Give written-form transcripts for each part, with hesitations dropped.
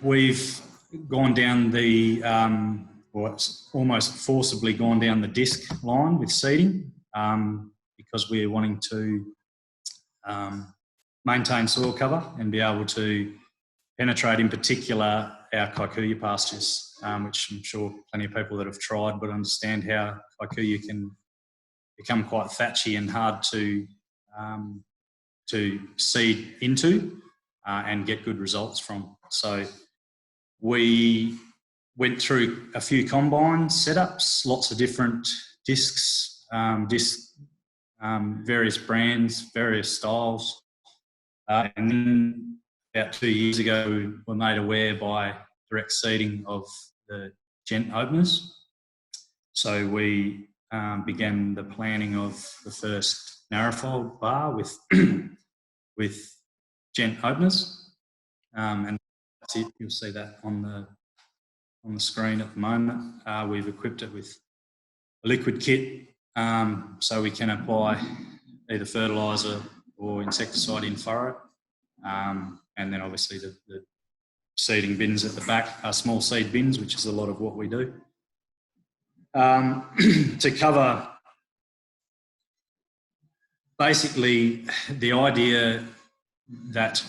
we've gone down the, or it's almost forcibly gone down the disc line with seeding because we're wanting to maintain soil cover and be able to penetrate, in particular, our kikuyu pastures, which I'm sure plenty of people that have tried would understand how kikuyu can become quite thatchy and hard to seed into and get good results from. So we went through a few combine setups, lots of different discs, various brands, various styles. And then about 2 years ago, we were made aware by direct seeding of the gent openers. So we began the planning of the first narrowfold bar with gent openers, and that's it. You'll see that on the screen at the moment. We've equipped it with a liquid kit, so we can apply either fertiliser or insecticide in furrow, and then obviously the seeding bins at the back are small seed bins, which is a lot of what we do. To cover, basically the idea that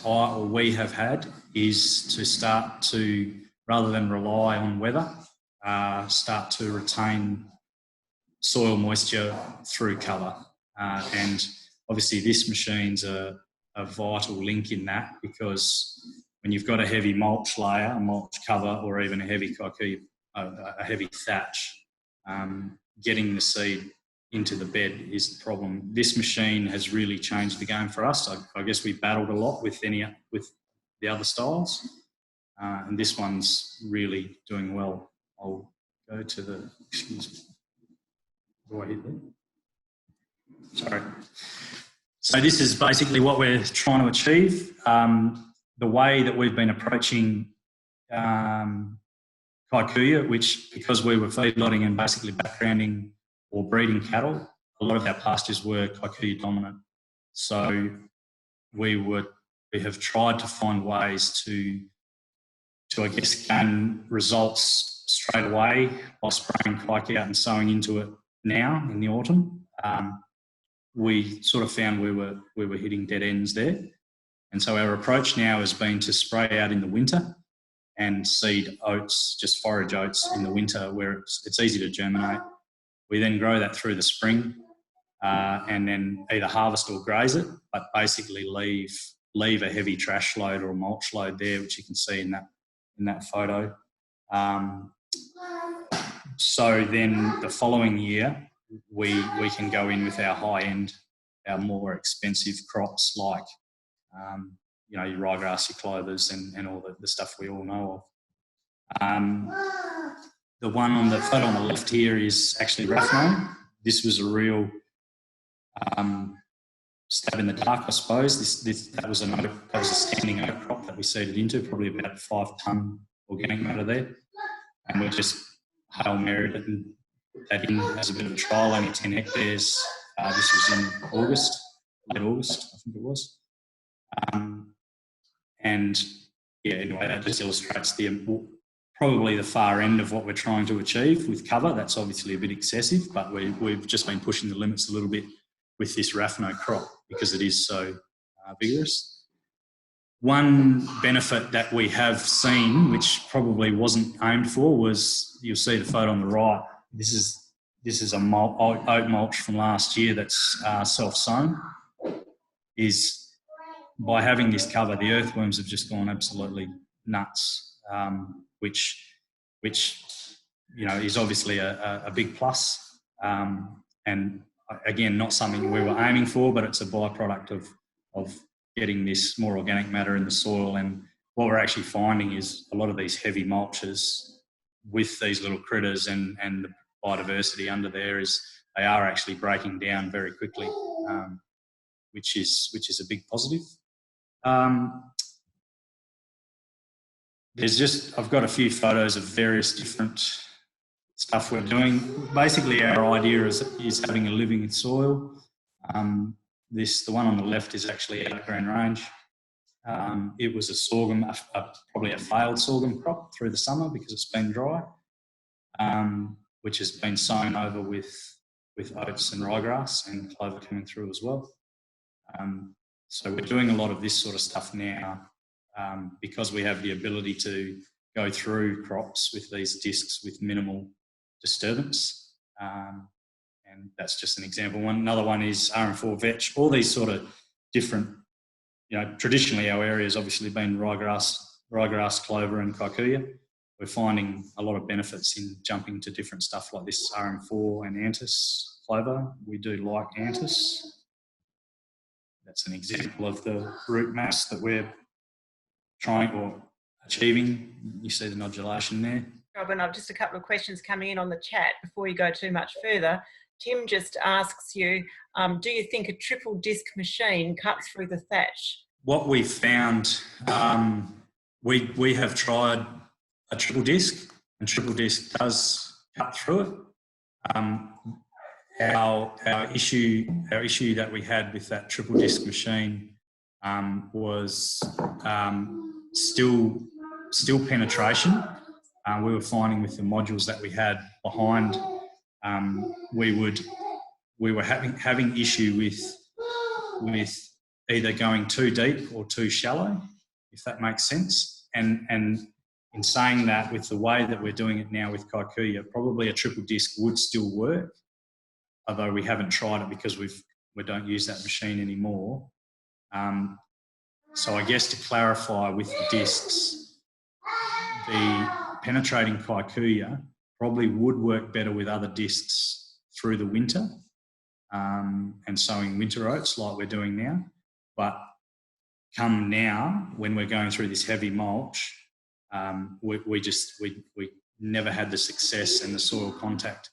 we have had is to start to, rather than rely on weather, start to retain soil moisture through cover. And obviously this machine's a vital link in that, because when you've got a heavy mulch layer, a mulch cover, or even a heavy kikuyu, a heavy thatch, getting the seed into the bed is the problem. This machine has really changed the game for us. I guess we battled a lot with the other styles, and this one's really doing well. I'll go to the, excuse me, do I hit there? Sorry. So this is basically what we're trying to achieve. The way that we've been approaching kikuyu, which, because we were feedlotting and basically backgrounding or breeding cattle, a lot of our pastures were kikuyu dominant. So we have tried to find ways to I guess gain results straight away by spraying kikuyu out and sowing into it now in the autumn. We sort of found we were hitting dead ends there. And so our approach now has been to spray out in the winter and seed oats, just forage oats in the winter where it's easy to germinate. We then grow that through the spring and then either harvest or graze it, but basically leave a heavy trash load or a mulch load there, which you can see in that photo. So then the following year, we can go in with our high-end, our more expensive crops like, you know, your ryegrass, your clovers, and all the stuff we all know of. The one on the photo on the left here is actually Raphno. This was a real stab in the dark, I suppose. That was a standing oat crop that we seeded into, probably about 5 tonne organic matter there, and we just Hail Married it and put that in as a bit of a trial, only 10 hectares. This was in August, late August, I think it was. And yeah, anyway, that just illustrates probably the far end of what we're trying to achieve with cover. That's obviously a bit excessive, but we've just been pushing the limits a little bit with this Raphno crop because it is so vigorous. One benefit that we have seen, which probably wasn't aimed for, was, you'll see the photo on the right. This is a oat mulch from last year that's self-sown. Is by having this cover, the earthworms have just gone absolutely nuts, which you know is obviously a big plus. And again, not something we were aiming for, but it's a byproduct of getting this more organic matter in the soil. And what we're actually finding is a lot of these heavy mulches with these little critters and the biodiversity under there is they are actually breaking down very quickly, which is a big positive. I've got a few photos of various different stuff we're doing. Basically, our idea is having a living soil. The one on the left is actually outgrown range. It was a sorghum, probably a failed sorghum crop through the summer because it's been dry, which has been sown over with oats and ryegrass and clover coming through as well. So we're doing a lot of this sort of stuff now because we have the ability to go through crops with these discs with minimal disturbance. And that's just an example. Another one is RM4 vetch. All these sort of different, traditionally our area has obviously been ryegrass, clover and kikuyu. We're finding a lot of benefits in jumping to different stuff like this RM4 and antis clover. We do like antis. That's an example of the root mass that we're trying or achieving. You see the nodulation there. Robin, I've just a couple of questions coming in on the chat before you go too much further. Tim just asks you, do you think a triple disc machine cuts through the thatch? What we found, we have tried a triple disc, and triple disc does cut through it. Our issue that we had with that triple disc machine was still penetration. We were finding with the modules that we had behind, we were having issue with either going too deep or too shallow, if that makes sense. And in saying that, with the way that we're doing it now with kikuyu, probably a triple disc would still work, although we haven't tried it because we don't use that machine anymore. So I guess to clarify with the discs, the penetrating kikuyu probably would work better with other discs through the winter and sowing winter oats like we're doing now. But come now, when we're going through this heavy mulch, we never had the success and the soil contact.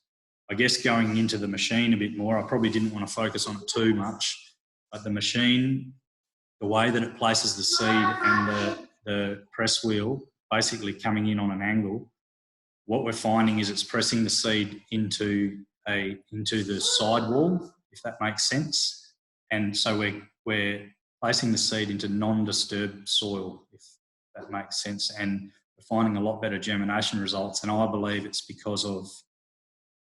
I guess going into the machine a bit more, I probably didn't want to focus on it too much, but the machine, the way that it places the seed and the press wheel basically coming in on an angle, what we're finding is it's pressing the seed into the side wall, if that makes sense. And so we're placing the seed into non-disturbed soil, if that makes sense. And we're finding a lot better germination results. And I believe it's because of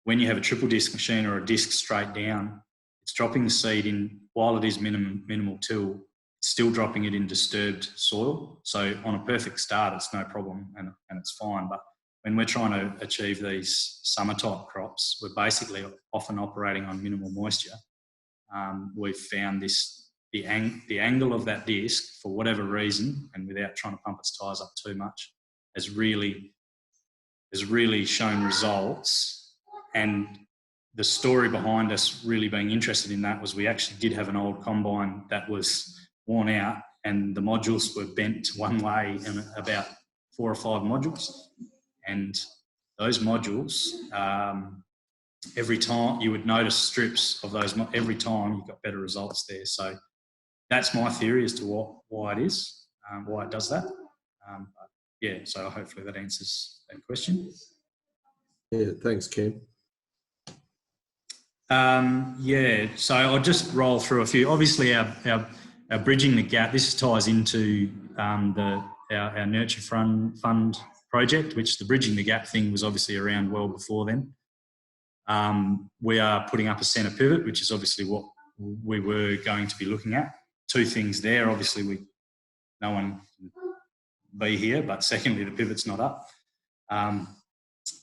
when you have a triple disc machine or a disc straight down, it's dropping the seed in, while it is minimal till, it's still dropping it in disturbed soil. So on a perfect start, it's no problem and it's fine. But when we're trying to achieve these summer type crops, we're basically often operating on minimal moisture. We've found the angle of that disc, for whatever reason, and without trying to pump its tyres up too much, has really shown results. And the story behind us really being interested in that was we actually did have an old combine that was worn out and the modules were bent one way in about 4 or 5 modules. And those modules, every time you would notice strips of those, every time you got better results there. So that's my theory as to why it is, why it does that. Yeah, so hopefully that answers that question. Yeah, thanks, Ken. Yeah, so I'll just roll through a few. Obviously, our bridging the gap. This ties into our Nurture Fund project, which the bridging the gap thing was obviously around well before then. We are putting up a centre pivot, which is obviously what we were going to be looking at. 2 things there. Obviously, no one can be here, but secondly, the pivot's not up.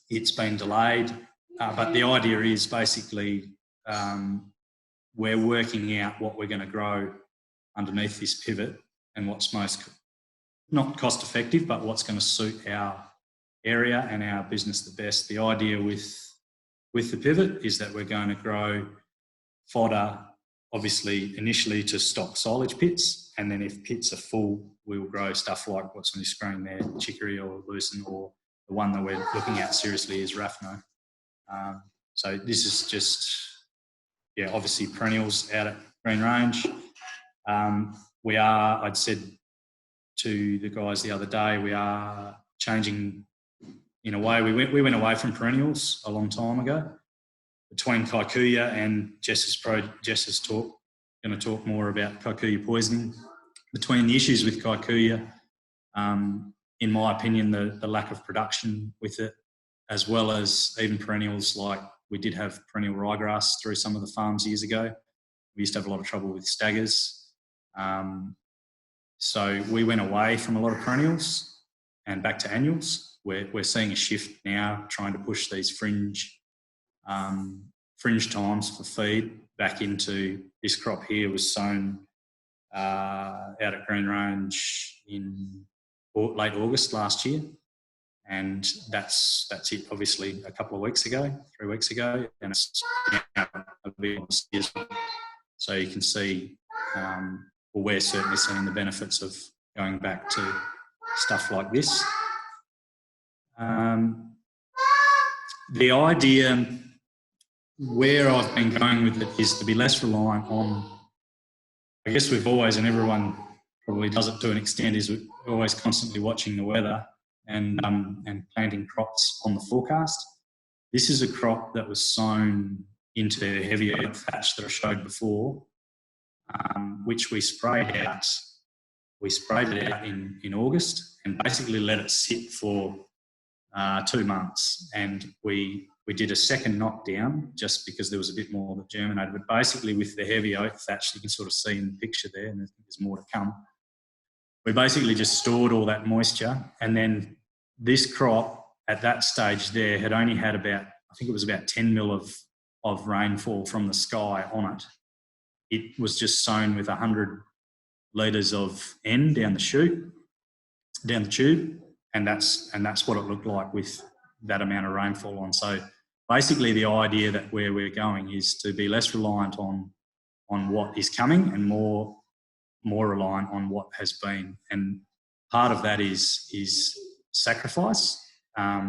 It's been delayed, but the idea is basically we're working out what we're going to grow underneath this pivot and what's most, not cost effective, but what's going to suit our area and our business the best. The idea with the pivot is that we're going to grow fodder, obviously initially to stock silage pits, and then if pits are full, we will grow stuff like what's on your screen there, chicory or lucerne, or the one that we're looking at seriously is Raphno. So this is just, yeah, obviously perennials out at Green Range. We are, I'd said to the guys the other day, we are changing in a way. We went away from perennials a long time ago. Between kikuyu and Jess is going to talk more about kikuyu poisoning. between the issues with kikuyu, in my opinion, the lack of production with it, as well as even perennials, like we did have perennial ryegrass through some of the farms years ago. We used to have a lot of trouble with staggers. So we went away from a lot of perennials and back to annuals. We're seeing a shift now, trying to push these fringe times for feed back into this crop here. Was sown out at Green Range in late August last year, and that's it. Obviously, a couple of weeks ago, 3 weeks ago, and it's now a bit on steers. So you can see, well, we're certainly seeing the benefits of going back to stuff like this. The idea where I've been going with it is to be less reliant on, I guess we've always, and everyone probably does it to an extent, is we're always constantly watching the weather and planting crops on the forecast. This is a crop that was sown into heavy earth thatch that I showed before, which we sprayed out. We sprayed it out in August and basically let it sit for 2 months. And we did a second knockdown just because there was a bit more that germinated. But basically with the heavy oak thatch, you can sort of see in the picture there, and there's more to come. We basically just stored all that moisture, and then this crop at that stage there had only had about, I think it was about 10 mil of rainfall from the sky on it. It was just sown with 100 litres of N down the tube, and that's what it looked like with that amount of rainfall on. So basically the idea that where we're going is to be less reliant on what is coming and more reliant on what has been. And part of that is sacrifice.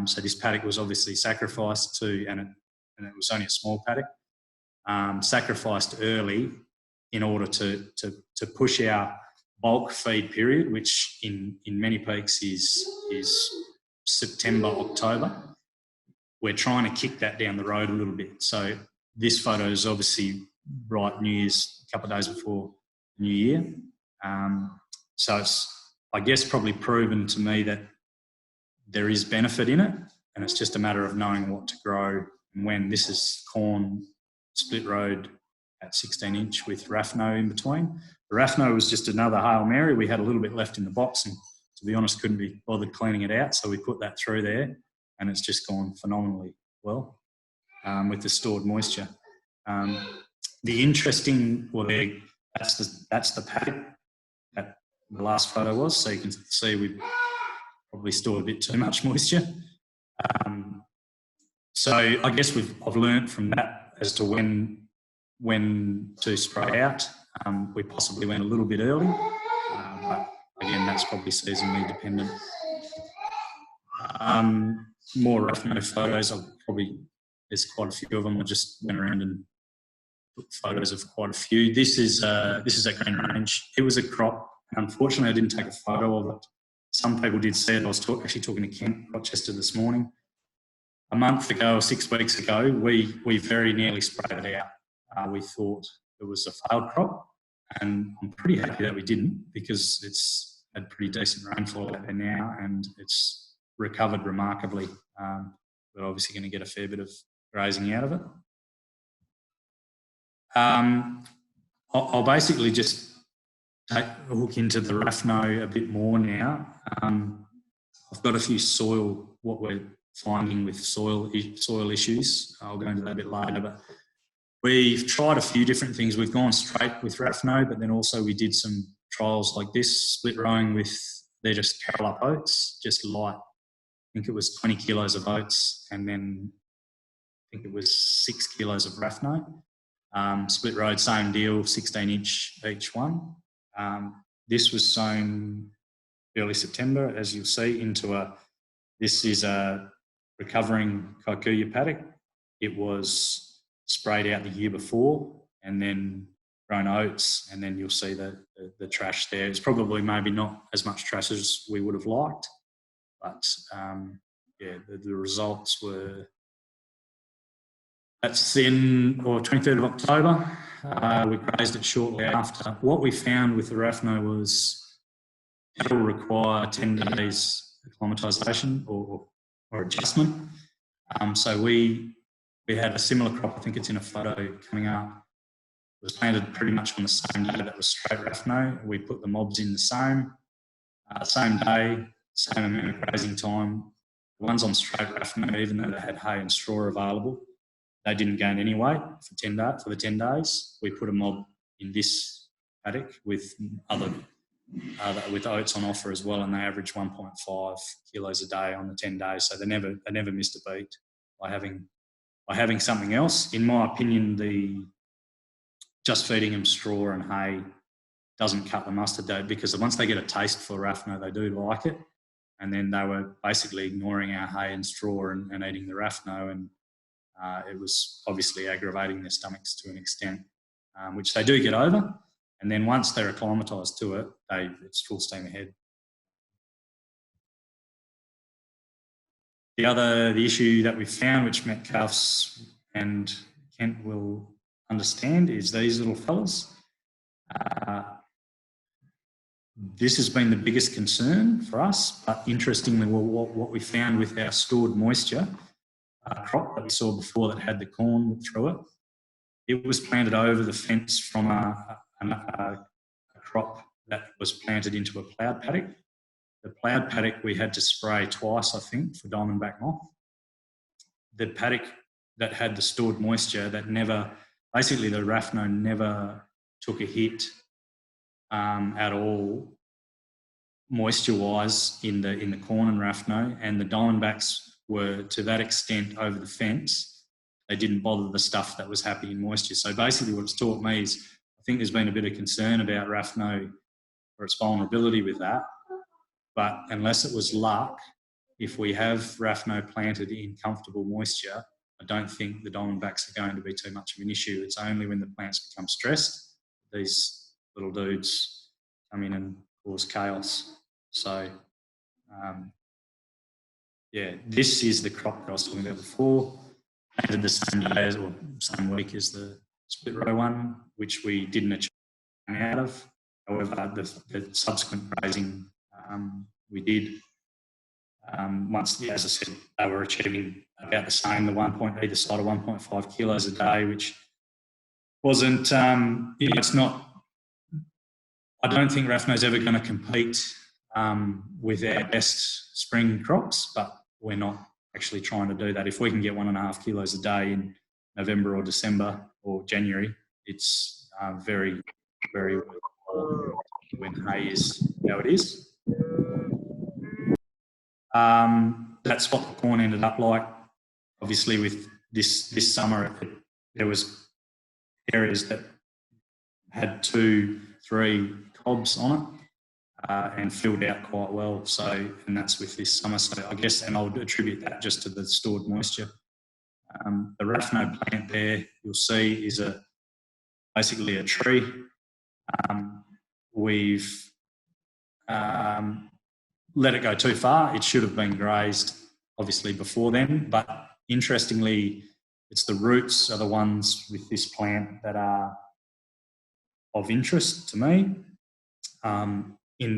So this paddock was obviously sacrificed to, and it was only a small paddock, sacrificed early in order to push our bulk feed period, which in Manypeaks is September, October. We're trying to kick that down the road a little bit. So this photo is obviously right New Year's, a couple of days before New Year. So it's, I guess, probably proven to me that there is benefit in it, and it's just a matter of knowing what to grow and when. This is corn split road at 16 inch with Raphno in between. The Raphno was just another Hail Mary. We had a little bit left in the box, and to be honest, couldn't be bothered cleaning it out, so we put that through there, and it's just gone phenomenally well with the stored moisture. The interesting, well, that's the paddock that the last photo was, so you can see we probably stored a bit too much moisture. So I guess I've learned from that as to when to spray out. We possibly went a little bit early, but again, that's probably seasonally dependent. More Raphno photos. There's quite a few of them. I just went around and took photos of quite a few. This is at Green Range. It was a crop. Unfortunately, I didn't take a photo of it. Some people did see it. I was actually talking to Kent Rochester this morning. A month ago or 6 weeks ago, we very nearly sprayed it out. We thought it was a failed crop, and I'm pretty happy that we didn't, because it's had pretty decent rainfall out there now and it's recovered remarkably. We're obviously going to get a fair bit of grazing out of it. I'll basically just hook into the Raphno a bit more now. I've got a few what we're finding with soil issues. I'll go into that a bit later, but we've tried a few different things. We've gone straight with Raphno, but then also we did some trials like this, split rowing with, they're just carol up oats, just light. I think it was 20 kilos of oats, and then I think it was 6 kilos of Raphno. Split road, same deal, 16 inch each one. This was sown early September, as you'll see, this is a recovering kikuyu paddock. It was sprayed out the year before and then grown oats, and then you'll see the trash there. It's probably maybe not as much trash as we would have liked, but yeah, the results were That's in, or 23rd of October. We grazed it shortly after. What we found with the Raphno was it will require 10 days acclimatisation or adjustment. So we had a similar crop. I think it's in a photo coming up. It was planted pretty much on the same day that was straight Raphno. We put the mobs in the same day, same amount of grazing time. The ones on straight Raphno, even though they had hay and straw available, they didn't gain any weight for the 10 days. We put a mob in this paddock with with oats on offer as well, and they averaged 1.5 kilos a day on the 10 days. So they never missed a beat by having something else. In my opinion, just feeding them straw and hay doesn't cut the mustard though, because once they get a taste for Raphno, they do like it. And then they were basically ignoring our hay and straw and eating the Raphno, and it was obviously aggravating their stomachs to an extent, which they do get over. And then once they're acclimatised to it, it's full steam ahead. The issue that we found, which Metcalfe and Kent will understand, is these little fellas. This has been the biggest concern for us, but interestingly, what we found with our stored moisture crop that we saw before that had the corn through it, it was planted over the fence from a crop that was planted into a ploughed paddock. The ploughed paddock we had to spray twice, I think, for diamondback moth. The paddock that had the stored moisture basically the Raphno never took a hit at all, moisture-wise, in the corn and Raphno, and the diamondbacks were to that extent over the fence. They didn't bother the stuff that was happy in moisture. So basically what it's taught me is I think there's been a bit of concern about Raphno or its vulnerability with that. But unless it was luck, if we have Raphno planted in comfortable moisture, I don't think the diamondbacks are going to be too much of an issue. It's only when the plants become stressed, these little dudes come in and cause chaos. So, this is the crop that I was talking about before. Planted the same day or same week as the split row one, which we didn't achieve out of. However, the subsequent grazing we did. Once, as I said, they were achieving about the same, either side of 1.5 kilos a day, which wasn't, it's not, I don't think Raphno's ever going to compete with our best spring crops, but we're not actually trying to do that. If we can get 1.5 kilos a day in November or December or January, it's very, very worthwhile when hay is how it is. That's what the corn ended up like. Obviously, with this summer, there was areas that had 2-3 cobs on it and filled out quite well. So, and that's with this summer. So I guess, and I would attribute that just to the stored moisture. The Raphno plant there, you'll see, is basically a tree. We've let it go too far. It should have been grazed, obviously, before then. But interestingly, it's the roots are the ones with this plant that are of interest to me. In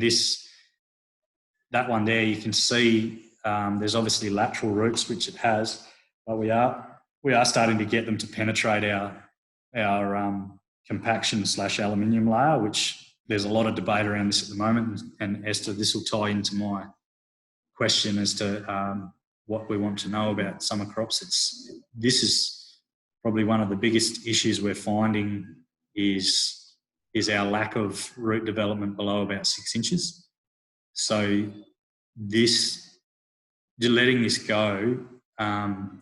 that one there, you can see there's obviously lateral roots, which it has, but we are starting to get them to penetrate our compaction / aluminium layer, which there's a lot of debate around this at the moment. And Esther, this will tie into my question as to what we want to know about summer crops. This is probably one of the biggest issues we're finding is our lack of root development below about 6 inches. So letting this go,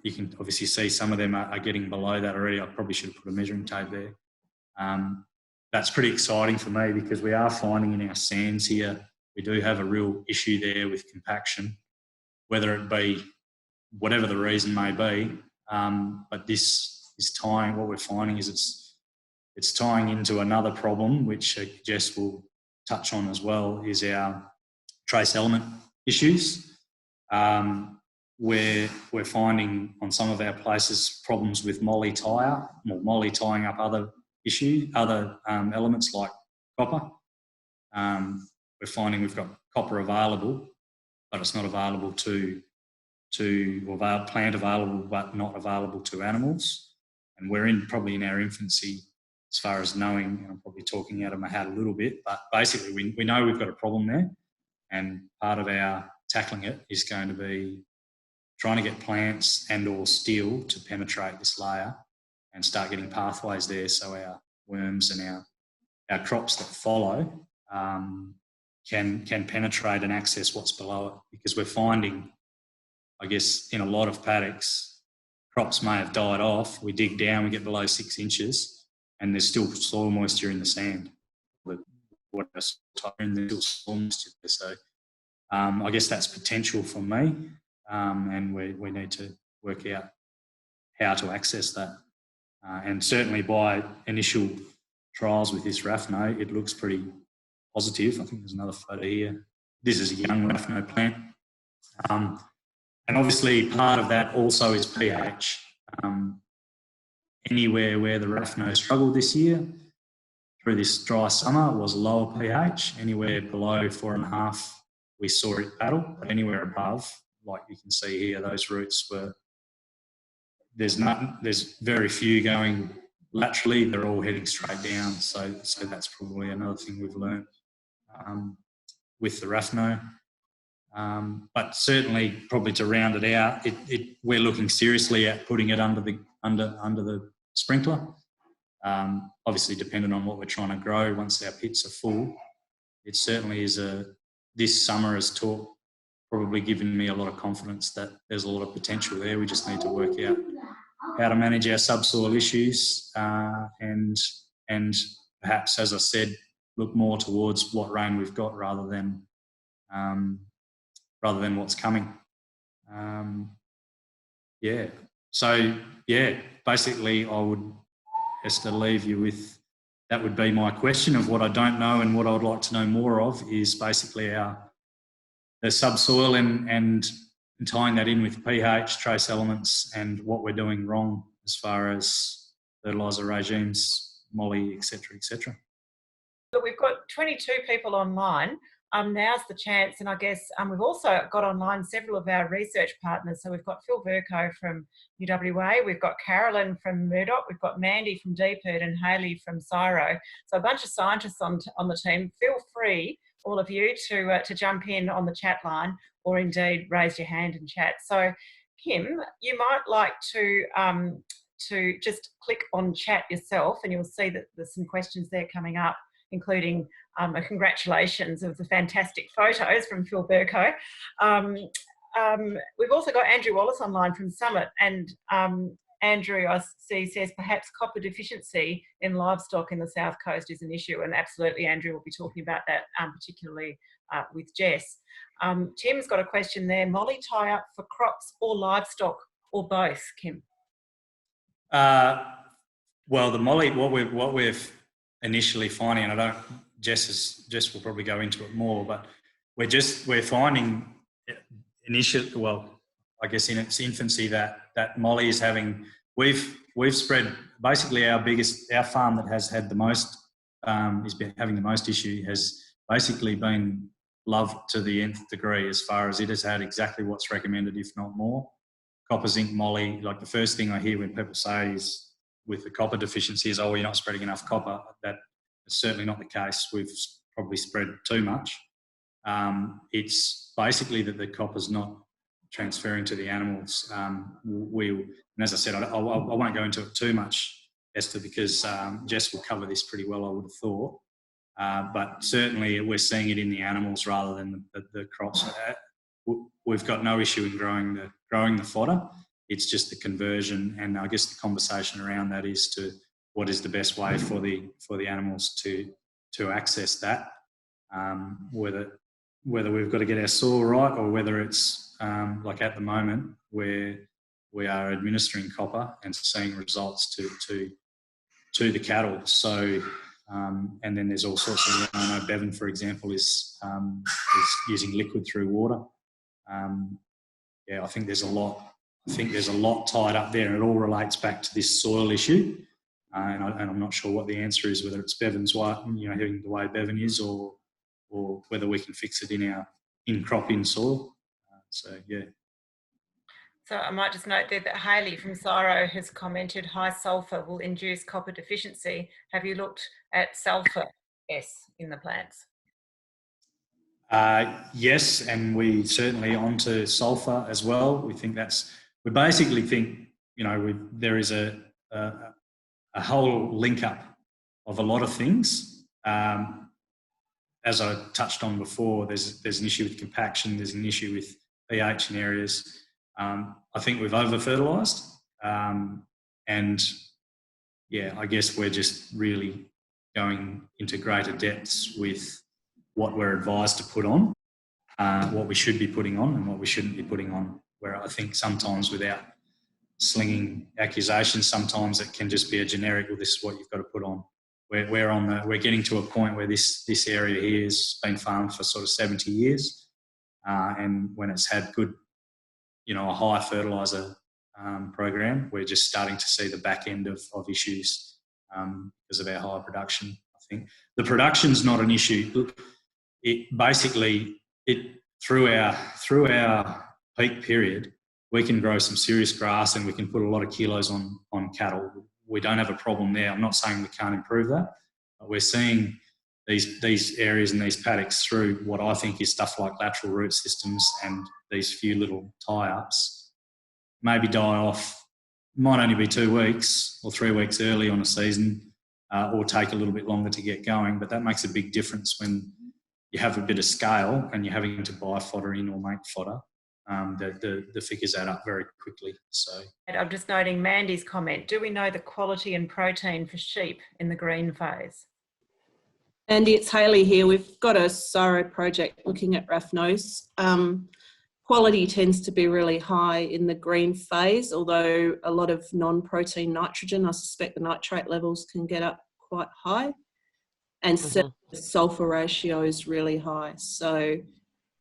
you can obviously see some of them are getting below that already. I probably should have put a measuring tape there. That's pretty exciting for me because we are finding in our sands here, we do have a real issue there with compaction, whether it be whatever the reason may be. But this is tying, what we're finding is it's tying into another problem, which Jess will touch on as well, is our trace element issues. we're finding on some of our places problems with molly tie-up, or molly tying up other elements like copper. We're finding we've got copper available, but it's not available plant available, but not available to animals. And we're probably in our infancy as far as knowing, and I'm probably talking out of my hat a little bit, but basically we know we've got a problem there, and part of our tackling it is going to be trying to get plants and or steel to penetrate this layer and start getting pathways there so our worms and our crops that follow can penetrate and access what's below it. Because we're finding, I guess, in a lot of paddocks, crops may have died off, we dig down, we get below 6 inches, and there's still soil moisture in the sand. There's still soil moisture there. So I guess that's potential for me, and we need to work out how to access that. And certainly by initial trials with this Raphno, it looks pretty positive. I think there's another photo here. This is a young Raphno plant. And obviously part of that also is pH. Anywhere where the Raphno struggled this year, through this dry summer, was lower pH. Anywhere below 4.5, we saw it battle. But anywhere above, like you can see here, those roots were, there's very few going laterally, they're all heading straight down. So that's probably another thing we've learned with the Raphno. But certainly, probably to round it out, we're looking seriously at putting it under the sprinkler. Obviously, depending on what we're trying to grow, once our pits are full, it certainly is this summer has probably given me a lot of confidence that there's a lot of potential there. We just need to work out how to manage our subsoil issues and perhaps, as I said, look more towards what rain we've got rather than what's coming. Basically I would just to leave you with, that would be my question of what I don't know, and what I would like to know more of is basically the subsoil and tying that in with pH, trace elements, and what we're doing wrong as far as fertiliser regimes, molly, etc., etc. But we've got 22 people online. Now's the chance, and I guess we've also got online several of our research partners. So we've got Phil Vercoe from UWA, we've got Carolyn from Murdoch, we've got Mandy from DPERD, and Hayley from CSIRO. So a bunch of scientists on the team. Feel free, all of you, to jump in on the chat line, or indeed raise your hand and chat. So Kim, you might like to just click on chat yourself, and you'll see that there's some questions there coming up, including a congratulations of the fantastic photos from Phil Vercoe. We've also got Andrew Wallace online from Summit, and Andrew, I see, says perhaps copper deficiency in livestock in the South Coast is an issue, and absolutely Andrew will be talking about that particularly with Jess. Tim's got a question there. Molly tie-up for crops or livestock, or both, Kim? Well, the molly, what we've initially finding, and Jess will probably go into it more, but we're finding initially, well, I guess in its infancy, that molly is having, we've spread basically our farm that has had the most, has been having the most issue, has basically been loved to the nth degree, as far as it has had exactly what's recommended, if not more. Copper, zinc, molly, like the first thing I hear when people say is, with the copper deficiency, is, oh, you're not spreading enough copper. That is certainly not the case. We've probably spread too much. It's basically that the copper's not transferring to the animals. And as I said, I won't go into it too much, Esther, because Jess will cover this pretty well, I would have thought. But certainly we're seeing it in the animals rather than the crops. We've got no issue in growing the fodder. It's just the conversion, and I guess the conversation around that is to what is the best way for the animals to access that. Whether we've got to get our soil right, or whether it's like at the moment where we are administering copper and seeing results to the cattle. So and then there's all sorts of, I know Bevan, for example, is using liquid through water. I think there's a lot. I think there's a lot tied up there, and it all relates back to this soil issue. And I'm not sure what the answer is, whether it's Bevan's having the way Bevan is, or whether we can fix it in our in-crop in soil. So. So I might just note there that Hayley from Cyro has commented, high sulphur will induce copper deficiency. Have you looked at sulphur S in the plants? Yes, and we certainly onto sulphur as well. We basically think, there is a whole link up of a lot of things. As I touched on before, there's an issue with compaction, there's an issue with pH in areas. I think we've over-fertilised, and I guess we're just really going into greater depths with what we're advised to put on, what we should be putting on and what we shouldn't be putting on, where I think sometimes without slinging accusations, sometimes it can just be a generic, well, this is what you've got to put on. We're getting to a point where this area here has been farmed for sort of 70 years, and when it's had good, a high fertiliser program, we're just starting to see the back end of issues because of our high production. I think the production's not an issue. Look, through our peak period, we can grow some serious grass and we can put a lot of kilos on cattle. We don't have a problem there. I'm not saying we can't improve that, but we're seeing these areas and these paddocks through what I think is stuff like lateral root systems and these few little tie-ups maybe die off. Might only be 2 weeks or 3 weeks early on a season, or take a little bit longer to get going, but that makes a big difference when you have a bit of scale and you're having to buy fodder in or make fodder. The figures add up very quickly. So I'm just noting Mandy's comment. Do we know the quality and protein for sheep in the green phase? Andy, it's Hayley here. We've got a Cyro project looking at Raphnos. Quality tends to be really high in the green phase, although a lot of non-protein nitrogen, I suspect the nitrate levels can get up quite high. And the sulphur ratio is really high. So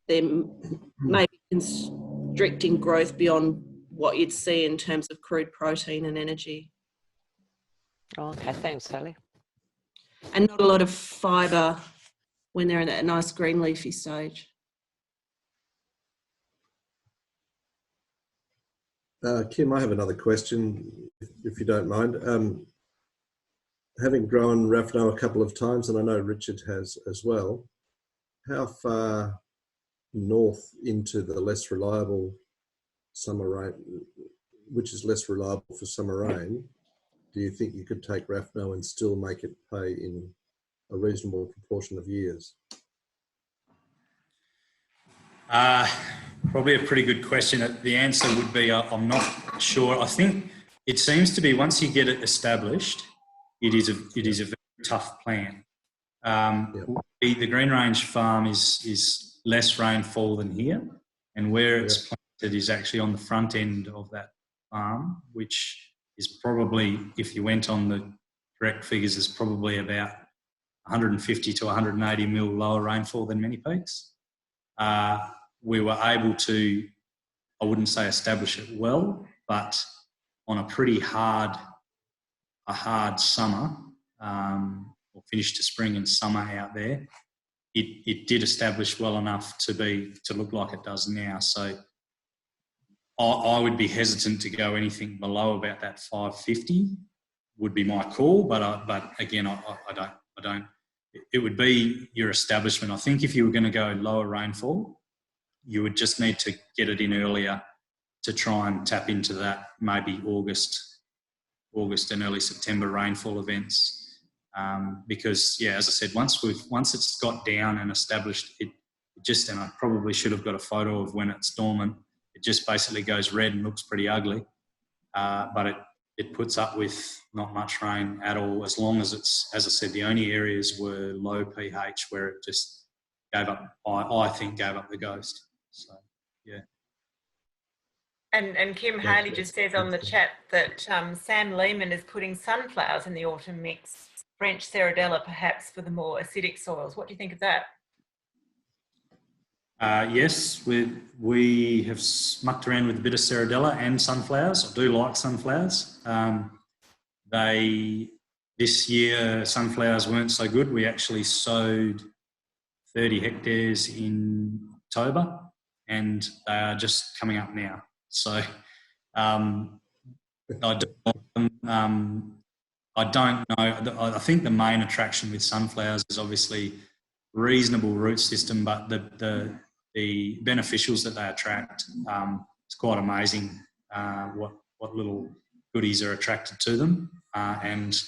they're maybe constricting growth beyond what you'd see in terms of crude protein and energy. Okay, thanks, Hayley. And not a lot of fibre when they're in that nice green leafy stage. Kim, I have another question, if you don't mind. Having grown Raphno a couple of times, and I know Richard has as well, how far north into the less reliable summer rain, which is less reliable for summer rain, do you think you could take Raphno and still make it pay in a reasonable proportion of years? Probably a pretty good question. The answer would be I'm not sure. I think it seems to be once you get it established, it is a very tough plant. The Green Range farm is less rainfall than here, and where it's planted is actually on the front end of that farm, which is probably, if you went on the correct figures, is probably about 150 to 180 mil lower rainfall than Manypeaks. We were able to, I wouldn't say establish it well, but on a pretty hard summer, or finish to spring and summer out there, it did establish well enough to look like it does now. So I would be hesitant to go anything below about that 550 would be my call, but again, I don't. It would be your establishment. I think if you were going to go lower rainfall, you would just need to get it in earlier to try and tap into that maybe August and early September rainfall events. Because as I said, once it's got down and established, and I probably should have got a photo of when it's dormant. It just basically goes red and looks pretty ugly, but it puts up with not much rain at all, as long as it's, as I said, the only areas were low pH where it just gave up, I think gave up the ghost. So, yeah. And Kim, Hayley just says on the chat that Sam Lehman is putting sunflowers in the autumn mix, French Ceradella perhaps for the more acidic soils. What do you think of that? Yes, we have mucked around with a bit of Ceradella and sunflowers. I do like sunflowers. This year, sunflowers weren't so good. We actually sowed 30 hectares in October, and they are just coming up now. So I don't know. I think the main attraction with sunflowers is obviously reasonable root system, but the beneficials that they attract, it's quite amazing what little goodies are attracted to them. And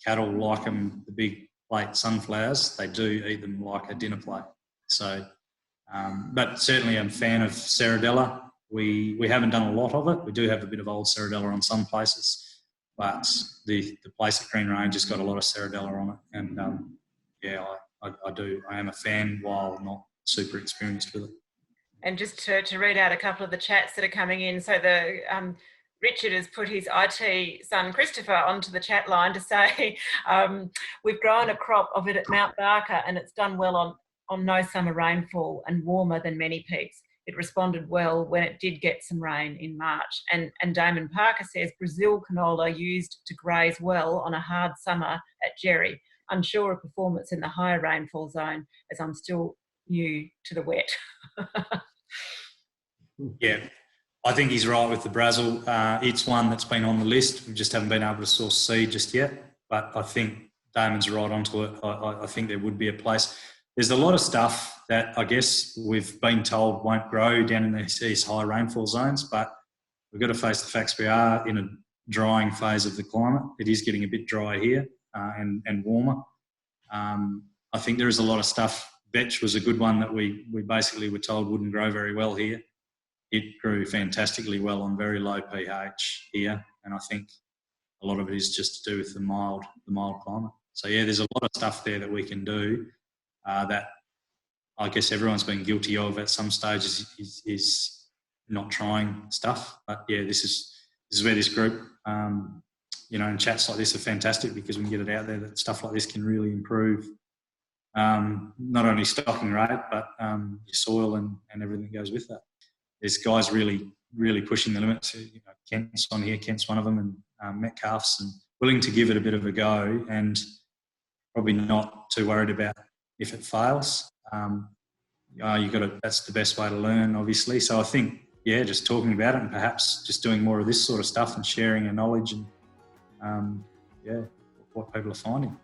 cattle like them, the big plate sunflowers, they do eat them like a dinner plate. So, but certainly I'm a fan of Ceradella. We haven't done a lot of it. We do have a bit of old Ceradella on some places, but the place at Green Range has got a lot of Ceradella on it. And I am a fan while not super experienced with it. And just to read out a couple of the chats that are coming in. So Richard has put his IT son Christopher onto the chat line to say, we've grown a crop of it at Mount Barker and it's done well on no summer rainfall and warmer than Manypeaks. It responded well when it did get some rain in March. And Damon Parker says, Brazil canola used to graze well on a hard summer at Jerry. Unsure of performance in the higher rainfall zone as I'm still new to the wet. Yeah, I think he's right with the Brazil. It's one that's been on the list. We just haven't been able to source seed just yet. But I think Damon's right onto it. I think there would be a place. There's a lot of stuff that I guess we've been told won't grow down in these high rainfall zones, but we've got to face the facts. We are in a drying phase of the climate. It is getting a bit dry here and warmer. I think there is a lot of stuff. Vetch was a good one that we basically were told wouldn't grow very well here. It grew fantastically well on very low pH here, and I think a lot of it is just to do with the mild climate. So yeah, there's a lot of stuff there that we can do that I guess everyone's been guilty of at some stage is not trying stuff. But yeah, this is where this group, and chats like this are fantastic because we can get it out there that stuff like this can really improve not only stocking rate, but your soil and everything that goes with that. There's guys really, really pushing the limits. Kent's on here, Kent's one of them, and Metcalfe's, and willing to give it a bit of a go and probably not too worried about if it fails. That's the best way to learn, obviously. So I think, yeah, just talking about it and perhaps just doing more of this sort of stuff and sharing our knowledge and, what people are finding.